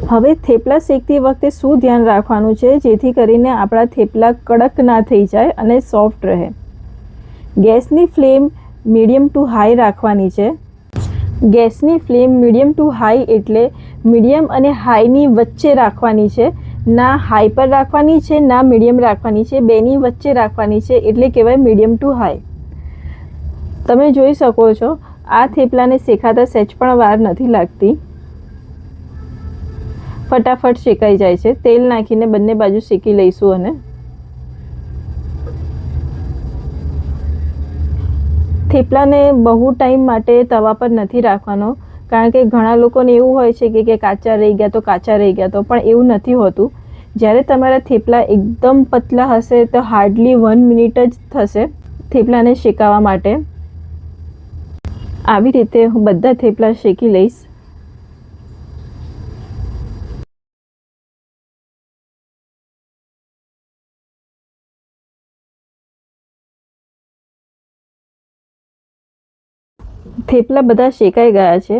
હવે થેપલા શેકતી વખતે શું ધ્યાન રાખવાનું છે જેથી કરીને આપણા થેપલા કડક ના થઈ જાય અને સોફ્ટ રહે? ગેસની ફ્લેમ મીડિયમ ટુ હાઈ રાખવાની છે. ગેસની ફ્લેમ મીડિયમ ટુ હાઈ એટલે મીડિયમ અને હાઈની વચ્ચે રાખવાની છે. ના હાઈ પર રાખવાની છે, ના મીડિયમ રાખવાની છે, બેની વચ્ચે રાખવાની છે, એટલે કહેવાય મીડિયમ ટુ હાઈ. તમે જોઈ શકો છો આ થેપલાને શેકાતા સહેજ પણ વાર નથી લાગતી. ફટાફટ શેકાઈ જાય છે. તેલ નાખીને બંને બાજુ શેકી લઈશું. અને થેપલાને બહુ ટાઈમ માટે તવા પર નથી રાખવાનો, કારણ કે ઘણા લોકોને એવું હોય છે કે કાચા રહી ગયા તો કાચા રહી ગયા તો, પણ એવું નથી હોતું. જ્યારે તમારા થેપલા એકદમ પતલા હશે તો હાર્ડલી 1 મિનિટ જ થશે થેપલાને શેકાવા માટે. આવી રીતે હું બધા થેપલા શેકી લઈશ. થેપલા બધા શેકાઈ ગયા છે.